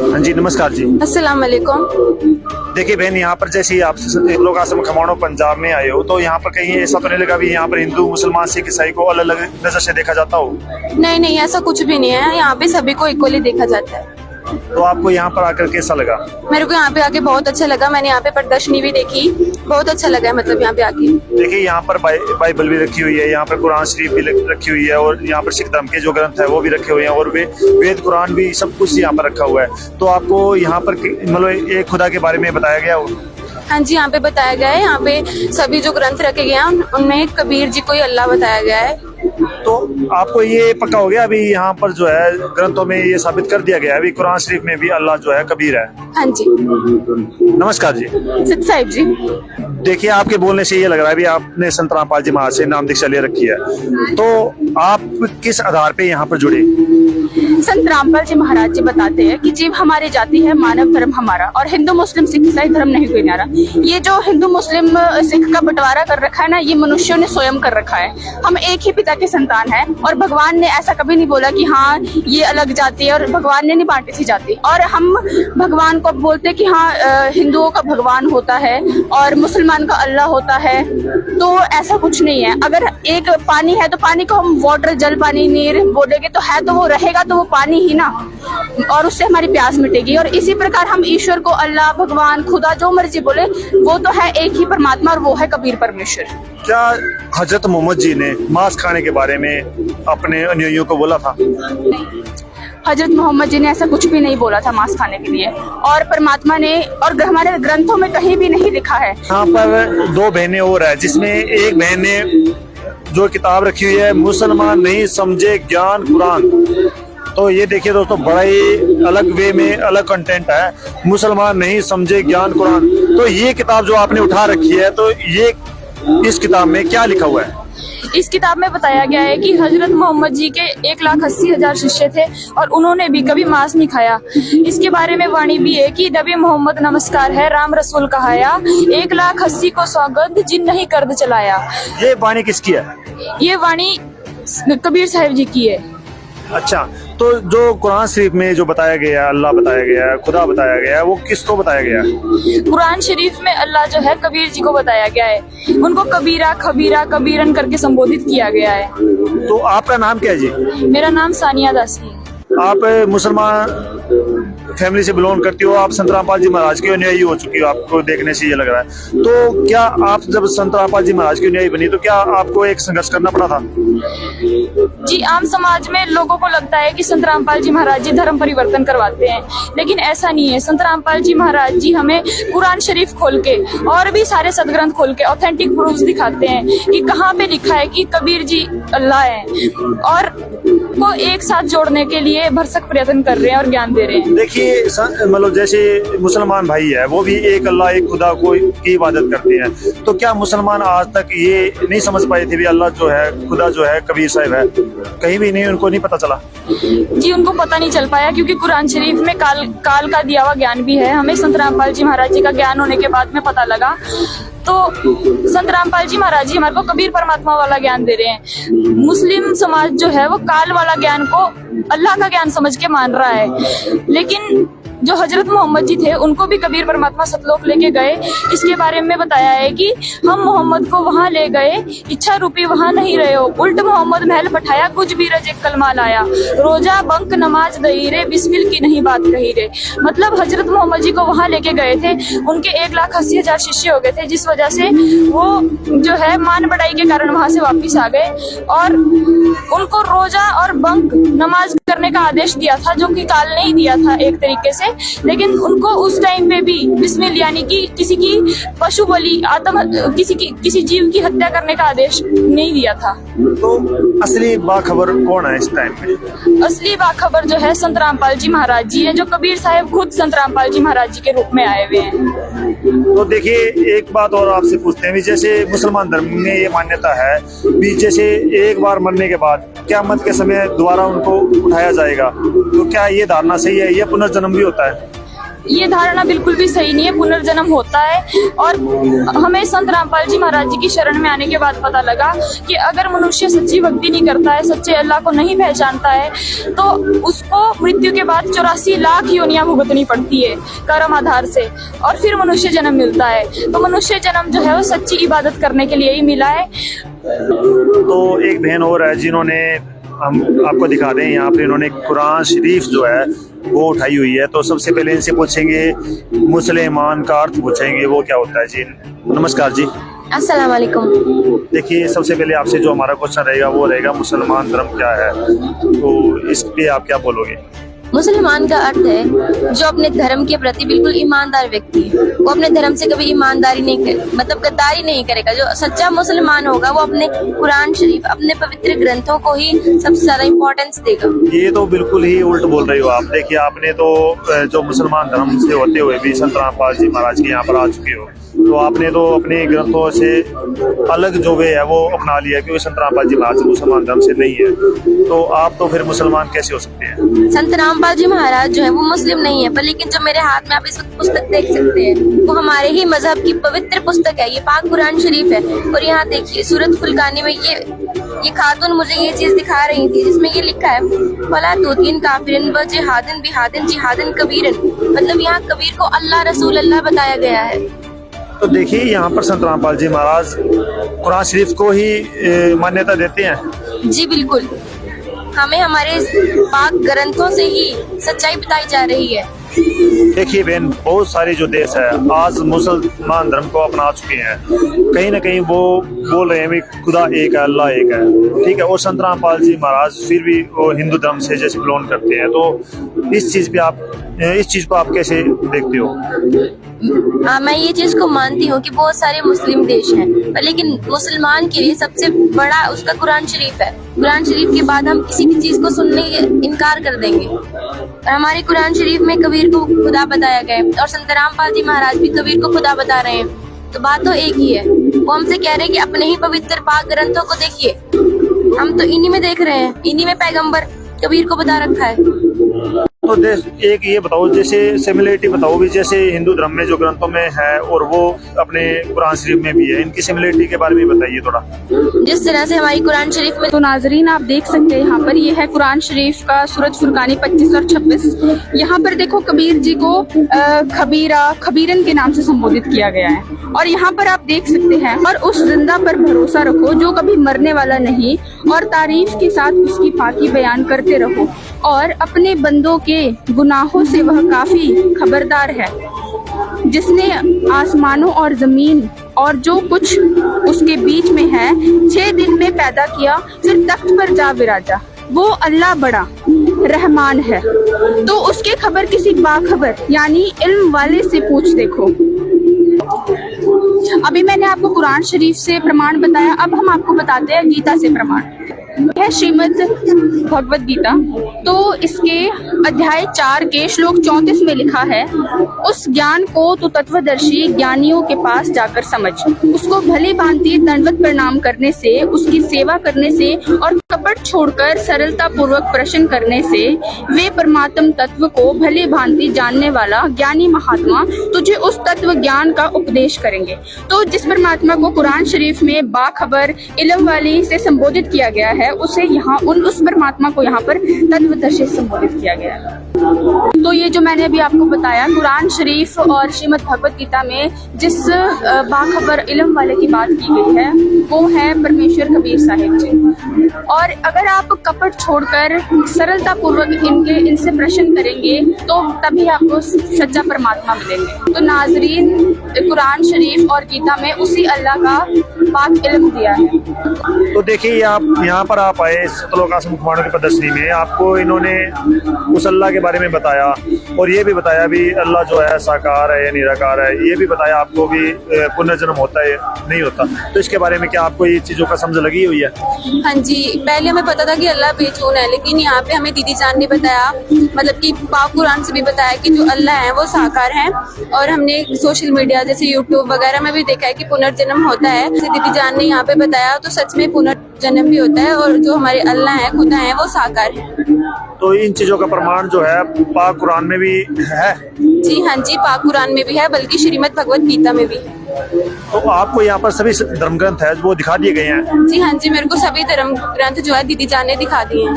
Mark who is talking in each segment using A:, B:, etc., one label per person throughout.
A: हाँ जी, नमस्कार जी।
B: अस्सलाम वालेकुम।
A: देखिए बहन, यहाँ पर जैसे ही आप लोग आश्रम खमाणों पंजाब में आए हो, तो यहाँ पर कहीं ऐसा तो नहीं लगा भी यहाँ पर हिंदू मुसलमान सिख ईसाई को अलग अलग नजर से देखा जाता हो?
B: नहीं नहीं, ऐसा कुछ भी नहीं है। यहाँ पे सभी को इक्वली देखा जाता है।
A: तो आपको यहाँ पर आकर कैसा लगा?
B: मेरे को यहाँ पे आके बहुत अच्छा लगा। मैंने यहाँ पे प्रदर्शनी भी देखी, बहुत अच्छा लगा है। मतलब यहाँ पे आके
A: देखिए, यहाँ पर बाइबल भी रखी हुई है, यहाँ पर कुरान शरीफ भी रखी हुई है, और यहाँ पर सिख धर्म के जो ग्रंथ है वो भी रखे हुए हैं, और वेद कुरान भी सब कुछ यहाँ पर रखा हुआ है। तो आपको यहाँ पर मतलब एक खुदा के बारे में बताया गया हो?
B: हाँ जी, यहाँ पे बताया गया है। यहाँ पे सभी जो ग्रंथ रखे गए हैं उनमें कबीर जी को ही अल्लाह बताया गया है।
A: तो आपको ये पक्का हो गया अभी यहाँ पर जो है ग्रंथों में ये साबित कर दिया गया है अभी कुरान शरीफ में भी अल्लाह जो है कबीर है?
B: हाँ जी।
A: नमस्कार जी।
B: सिद्ध साहिब जी।
A: देखिए, आपके बोलने से ये लग रहा है भी आपने संत रामपाल जी महाराज से नाम दीक्षा ले रखी है, तो आप किस आधार पे यहाँ पर जुड़े?
B: संत रामपाल जी महाराज जी बताते हैं कि जीव हमारी जाति है, मानव धर्म हमारा, और हिंदू मुस्लिम सिख ईसाई धर्म नहीं कोई न्यारा। ये जो हिंदू मुस्लिम सिख का बंटवारा कर रखा है ना, ये मनुष्यों ने स्वयं कर रखा है। हम एक ही पिता के संतान हैं, और भगवान ने ऐसा कभी नहीं बोला कि हाँ ये अलग जाति है, और भगवान ने नहीं बांटी थी जाति। और हम भगवान को बोलते कि हाँ हिंदुओं का भगवान होता है और मुसलमान का अल्लाह होता है, तो ऐसा कुछ नहीं है। अगर एक पानी है तो पानी को हम वाटर, जल, पानी, नीर बोलेंगे तो है, तो वो रहेगा तो वो पानी ही ना, और उससे हमारी प्यास मिटेगी। और इसी प्रकार हम ईश्वर को अल्लाह, भगवान, खुदा, जो मर्जी बोले, वो तो है एक ही परमात्मा, और वो है कबीर परमेश्वर।
A: क्या हजरत मोहम्मद जी ने मांस खाने के बारे में अपने अनुयायियों को बोला था?
B: हजरत मोहम्मद जी ने ऐसा कुछ भी नहीं बोला था मांस खाने के लिए, और परमात्मा ने, और हमारे ग्रंथों में कहीं भी नहीं लिखा है।
A: यहाँ पर दो बहनें और है, जिसमें एक बहन ने जो किताब रखी हुई है मुसलमान नहीं समझे ज्ञान कुरान। तो ये देखिए दोस्तों, बड़ा ही अलग वे में अलग कंटेंट है, मुसलमान नहीं समझे ज्ञान कुरान। तो ये किताब जो आपने उठा रखी है, तो ये इस किताब में क्या लिखा हुआ है?
B: इस किताब में बताया गया है कि हजरत मोहम्मद जी के 1,80,000 शिष्य थे, और उन्होंने भी कभी मांस नहीं खाया। इसके बारे में वाणी भी है कि नबी मोहम्मद नमस्कार है, राम रसूल कहाया, 1,80,000 को सौगंध जिन नहीं कर्द चलाया।
A: ये वाणी किसकी है?
B: ये वाणी कबीर साहिब जी की है।
A: अच्छा, तो जो कुरान शरीफ में जो बताया गया है, अल्लाह बताया गया है, खुदा बताया गया है, वो किसको बताया गया है?
B: कुरान शरीफ में अल्लाह जो है कबीर जी को बताया गया है। उनको कबीरा, खबीरा, कबीरन करके संबोधित किया गया है।
A: तो आपका नाम क्या है जी?
B: मेरा नाम सानिया दासी है।
A: आप मुसलमान फैमिली से बिलोंग करती हो, आप संत रामपाल जी महाराज की अनुयायी हो चुकी हो, आपको देखने से ये लग रहा है। तो क्या आप जब संत रामपाल जी महाराज की अनुयायी बनी, तो क्या आपको एक संघर्ष करना पड़ा था?
B: जी, आम समाज में लोगों को लगता है कि संत रामपाल जी महाराज जी धर्म परिवर्तन करवाते हैं, लेकिन ऐसा नहीं है। संत रामपाल जी महाराज जी हमें कुरान शरीफ खोल के और भी सारे सदग्रंथ खोल के ऑथेंटिक प्रूफ दिखाते हैं कि कहाँ पे लिखा है कि कबीर जी अल्लाह है, और को एक साथ जोड़ने के लिए भरसक प्रयत्न कर रहे हैं और ज्ञान दे रहे हैं।
A: देखिए, मतलब जैसे मुसलमान भाई है, वो भी एक अल्लाह, एक खुदा को की इबादत करते हैं। तो क्या मुसलमान आज तक ये नहीं समझ पाए थे भी अल्लाह जो है, खुदा जो है, कबीर साहिब है? कहीं भी नहीं, उनको नहीं पता चला?
B: जी, उनको पता नहीं चल पाया, क्योंकि कुरान शरीफ में काल का दिया हुआ ज्ञान भी है। हमें संत रामपाल जी महाराज जी का ज्ञान होने के बाद में पता लगा। तो संत रामपाल जी महाराज जी हमारे को कबीर परमात्मा वाला ज्ञान दे रहे हैं। मुस्लिम समाज जो है वो काल वाला ज्ञान को अल्लाह का ज्ञान समझ के मान रहा है, लेकिन जो हजरत मोहम्मद जी थे उनको भी कबीर परमात्मा सतलोक लेके गए। इसके बारे में बताया है कि हम मोहम्मद को वहाँ ले गए, इच्छा रूपी वहाँ नहीं रहे हो, उल्ट मोहम्मद महल बैठाया, कुछ भी रजे कलमा लाया, रोजा बंक नमाज दही रे, बिस्मिल की नहीं बात कही रे। मतलब हजरत मोहम्मद जी को वहाँ लेके गए थे, उनके 1,80,000 शिष्य हो गए थे, जिस वजह से वो जो है मान बढ़ाई के कारण वहाँ से वापिस आ गए, और उनको रोजा और बंक नमाज करने का आदेश दिया था, जो कि काल नहीं दिया था एक तरीके से। लेकिन उनको उस टाइम पे भी बिस्मिल यानी कि किसी की पशु बलि, किसी जीव की हत्या करने का आदेश नहीं दिया था।
A: तो असली बाखबर कौन है इस टाइम में?
B: असली बाखबर जो है संत रामपाल जी महाराज जी है, जो कबीर साहिब खुद संत रामपाल जी महाराज जी के रूप में आए हुए हैं।
A: तो देखिए, एक बात और आपसे पूछते हैं, जैसे मुसलमान धर्म में ये मान्यता है भी जैसे एक बार मरने के बाद क़यामत के समय दोबारा उनको उठाया जाएगा, तो क्या ये धारणा सही है? ये पुनर्जन्म भी होता है?
B: ये धारणा बिल्कुल भी सही नहीं है। पुनर्जन्म होता है और हमें संत रामपाल जी महाराज जी की शरण में आने के बाद पता लगा कि अगर मनुष्य सच्ची भक्ति नहीं करता है, सच्चे अल्लाह को नहीं पहचानता है, तो उसको मृत्यु के बाद 84 लाख योनियां भुगतनी पड़ती है कर्म आधार से, और फिर मनुष्य जन्म मिलता है। तो मनुष्य जन्म जो है वो सच्ची इबादत करने के लिए ही मिला है।
A: तो एक बहन और है जिन्होंने, हम आपको दिखा दें, यहाँ पे इन्होंने कुरान शरीफ जो है वो उठाई हुई है। तो सबसे पहले इनसे पूछेंगे मुसलमान का अर्थ पूछेंगे, वो क्या होता है जी। नमस्कार जी।
C: अस्सलाम वालेकुम।
A: देखिए, सबसे पहले आपसे जो हमारा क्वेश्चन रहेगा वो रहेगा मुसलमान धर्म क्या है, तो इस पे आप क्या बोलोगे।
C: मुसलमान का अर्थ है जो अपने धर्म के प्रति बिल्कुल ईमानदार व्यक्ति है। वो अपने धर्म से कभी ईमानदारी नहीं करे, मतलब गद्दारी नहीं करेगा। जो सच्चा मुसलमान होगा वो अपने कुरान शरीफ, अपने पवित्र ग्रंथों को ही सबसे ज्यादा इम्पोर्टेंस देगा।
A: ये तो बिल्कुल ही उल्ट बोल रही हो आप। देखिए, आपने तो जो मुसलमान धर्म से होते हुए भी संत रामपाल जी महाराज के यहाँ पर आ चुके हो, तो आपने तो अपने ग्रंथों से अलग जो वे है वो अपना लिया, क्योंकि संत रामपाल जी महाराज मुसलमान धर्म से नहीं है। तो आप तो फिर मुसलमान कैसे हो सकते हैं।
C: संत रामपाल जी महाराज जो है वो मुस्लिम नहीं है, पर लेकिन जो मेरे हाथ में आप इस पुस्तक देख सकते हैं वो हमारे ही मजहब की पवित्र पुस्तक है। ये पाक कुरान शरीफ है। और यहाँ देखिए सूरत फुलकानी में ये खातून मुझे ये चीज दिखा रही थी जिसमें ये लिखा है फला तूतीन काफिरन व जिहादन बिहादन जिहादन कबीरन, मतलब यहाँ कबीर को अल्लाह रसूल अल्लाह बताया गया है।
A: तो देखिए, यहाँ पर संत रामपाल जी महाराज कुरान शरीफ को ही मान्यता देते हैं।
C: जी बिल्कुल, हमें हमारे पाक ग्रंथों से ही सच्चाई बताई जा रही है।
A: देखिए बहन, बहुत सारे जो देश है आज मुसलमान धर्म को अपना चुके हैं। कहीं ना कहीं वो बोल रहे हैं भी खुदा एक है, अल्लाह एक है, ठीक है। और संत रामपाल जी महाराज फिर भी वो हिंदू धर्म से जैसे बिलोंग करते हैं। तो इस चीज को आप कैसे देखते हो।
C: मैं ये चीज को मानती हूँ कि बहुत सारे मुस्लिम देश हैं, पर लेकिन मुसलमान के लिए सबसे बड़ा उसका कुरान शरीफ है। कुरान शरीफ के बाद हम किसी भी चीज को सुनने इनकार कर देंगे। और हमारे कुरान शरीफ में कबीर को खुदा बताया गया है और संत रामपाल जी महाराज भी कबीर को खुदा बता रहे हैं। तो बात तो एक ही है। वो हमसे कह रहे हैं कि अपने ही पवित्र पाक ग्रंथों को देखिए। हम तो इन्हीं में देख रहे हैं, इन्हीं में पैगंबर कबीर को बता रखा है।
A: तो एक ये बताओ, जैसे सिमिलरिटी बताओ भी, जैसे हिंदू धर्म में जो ग्रंथों में है और वो अपने कुरान शरीफ में भी है, इनकी सिमिलरिटी के बारे में बताइए थोड़ा।
C: जिस तरह से हमारी कुरान शरीफ में,
B: तो नाजरीन आप देख सकते हैं यहाँ पर ये है कुरान शरीफ का सूरत फुरकानी 25 और 26। यहाँ पर देखो कबीर जी को खबीरा खबीरन के नाम से संबोधित किया गया है। और यहाँ पर आप देख सकते हैं, और उस जिंदा पर भरोसा रखो जो कभी मरने वाला नहीं, और तारीफ के साथ उसकी पाकी बयान करते रहो, और अपने बंदों के गुनाहों से वह काफी खबरदार है, जिसने आसमानों और जमीन और जो कुछ उसके बीच में है 6 दिन में पैदा किया, फिर तख्त पर जा विराजा। वो अल्लाह बड़ा रहमान है। तो उसके खबर किसी बाखबर यानी इल्म वाले से पूछ देखो। अभी मैंने आपको कुरान शरीफ से प्रमाण बताया, अब हम आपको बताते हैं गीता से प्रमाण। यह श्रीमद् भगवत गीता, तो इसके अध्याय 4 के श्लोक 34 में लिखा है, उस ज्ञान को तो तत्वदर्शी ज्ञानियों के पास जाकर समझ, उसको भली भांति दंडवत प्रणाम करने से, उसकी सेवा करने से और कपट छोड़कर सरलता पूर्वक प्रश्न करने से वे परमात्म तत्व को भली भांति जानने वाला ज्ञानी महात्मा तुझे उस तत्व ज्ञान का उपदेश करेंगे। तो जिस परमात्मा को कुरान शरीफ में बाखबर इल्म वाली से संबोधित किया गया है, उसे यहाँ उस परमात्मा को यहाँ पर तत्वदर्शी संबोधित किया गया है। तो ये जो मैंने अभी आपको बताया कुरान शरीफ और श्रीमद् भगवत गीता में जिस बाखबर इल्म वाले की बात की गई है वो है परमेश्वर कबीर साहिब जी। और अगर आप कपट छोड़कर सरलता पूर्वक इनसे प्रश्न करेंगे तो तभी आपको सच्चा परमात्मा मिलेंगे। तो नाजरीन, कुरान शरीफ और गीता में उसी अल्लाह का पाक इल्म दिया है।
A: तो देखिए, आप यहाँ पर आप आए सतलोक आसम मुखवाणों की प्रदर्शनी में, आपको इन्होंने उस अल्लाह के बारे में बताया और ये भी बताया भी अल्लाह जो है साकार है या निराकार है। ये भी बताया आपको भी पुनर्जन्म होता है नहीं होता। तो इसके बारे में क्या आपको ये चीजों का समझ लगी हुई है।
D: हाँ जी, पहले हमें पता था कि अल्लाह बेचून है, लेकिन यहाँ पे हमें दीदी जान ने बताया, मतलब कि पाक कुरान से भी बताया कि जो अल्लाह है वो साकार है। और हमने सोशल मीडिया जैसे यूट्यूब वगैरह में भी देखा है कि पुनर्जन्म होता है। जैसे दीदी जान ने यहाँ पे बताया, तो सच में पुनर्जन्म भी होता है और जो हमारे अल्लाह है खुदा है वो साकार है।
A: तो इन चीजों का प्रमाण जो है पाक कुरान में भी है।
D: जी हाँ जी, पाक कुरान में भी है, बल्कि श्रीमद् भगवत गीता में भी है।
A: तो आपको यहाँ पर सभी धर्म ग्रंथ है वो दिखा दिए गए हैं।
D: जी हाँ जी, मेरे को सभी धर्म ग्रंथ जो है दीदी जान ने दिखा दिए हैं।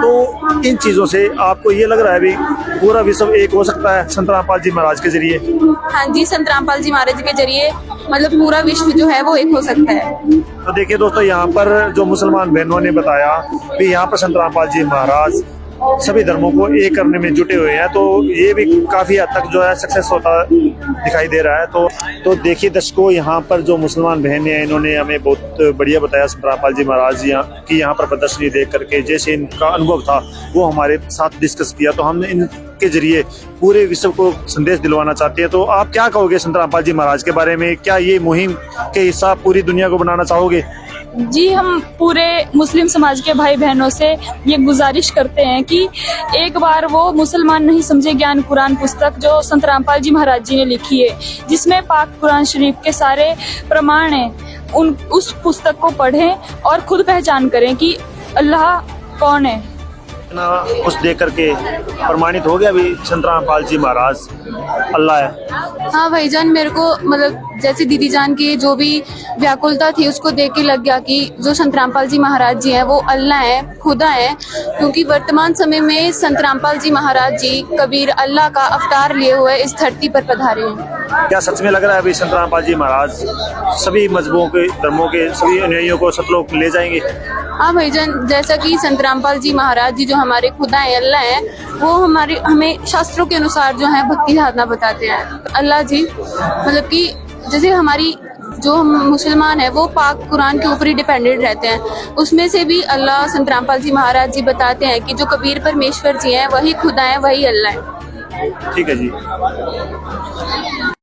A: तो इन चीजों से आपको ये लग रहा है भी पूरा विश्व एक हो सकता है संत रामपाल जी महाराज के जरिए?
D: हाँ जी, संत रामपाल जी महाराज के जरिए मतलब पूरा विश्व जो है वो एक हो सकता है।
A: तो देखिए दोस्तों, यहाँ पर जो मुसलमान बहनों ने बताया कि यहाँ पर संत रामपाल जी महाराज सभी धर्मों को एक करने में जुटे हुए हैं, तो ये भी काफी हद तक जो है सक्सेस होता दिखाई दे रहा है। तो देखिए दर्शकों, यहाँ पर जो मुसलमान बहनें हैं इन्होंने हमें बहुत बढ़िया बताया संत रामपाल जी महाराज की यहाँ पर प्रदर्शनी देख करके जैसे इनका अनुभव था वो हमारे साथ डिस्कस किया। तो हम इनके जरिए पूरे विश्व को संदेश दिलवाना चाहते हैं। तो आप क्या कहोगे संत रामपाल जी महाराज के बारे में? क्या ये मुहिम के हिस्सा पूरी दुनिया को बनाना चाहोगे?
B: जी, हम पूरे मुस्लिम समाज के भाई बहनों से ये गुजारिश करते हैं कि एक बार वो मुसलमान नहीं समझे ज्ञान कुरान पुस्तक जो संत रामपाल जी महाराज जी ने लिखी है, जिसमें पाक कुरान शरीफ के सारे प्रमाण हैं, उस पुस्तक को पढ़ें और खुद पहचान करें कि अल्लाह कौन है।
A: उस देख करके प्रमाणित हो गया भी संत रामपाल जी महाराज अल्लाह है।
D: हाँ भाईजान, मेरे को मतलब जैसे दीदी जान की जो भी व्याकुलता थी उसको देख के लग गया कि जो संत रामपाल जी महाराज जी हैं वो अल्लाह हैं, खुदा हैं। क्योंकि वर्तमान समय में संत रामपाल जी महाराज जी कबीर अल्लाह का अवतार लिए हुए इस धरती पर पधारे हैं।
A: क्या सच में लग रहा है अभी संत रामपाल जी महाराज सभी मजहबों के धर्मों के सभी अनुयायियों को सतलोक ले जाएंगे?
D: हाँ भाईजान, जैसा कि संत रामपाल जी महाराज जी जो हमारे खुदा हैं, अल्लाह हैं, वो हमें शास्त्रों के अनुसार जो है भक्ति साधना बताते हैं। अल्लाह जी मतलब कि जैसे हमारी जो हम मुसलमान है वो पाक कुरान के ऊपर ही डिपेंडेंट रहते हैं, उसमें से भी अल्लाह संत रामपाल जी महाराज जी बताते हैं कि जो कबीर परमेश्वर जी हैं वही खुदा हैं, वही अल्लाह है।
A: ठीक है जी।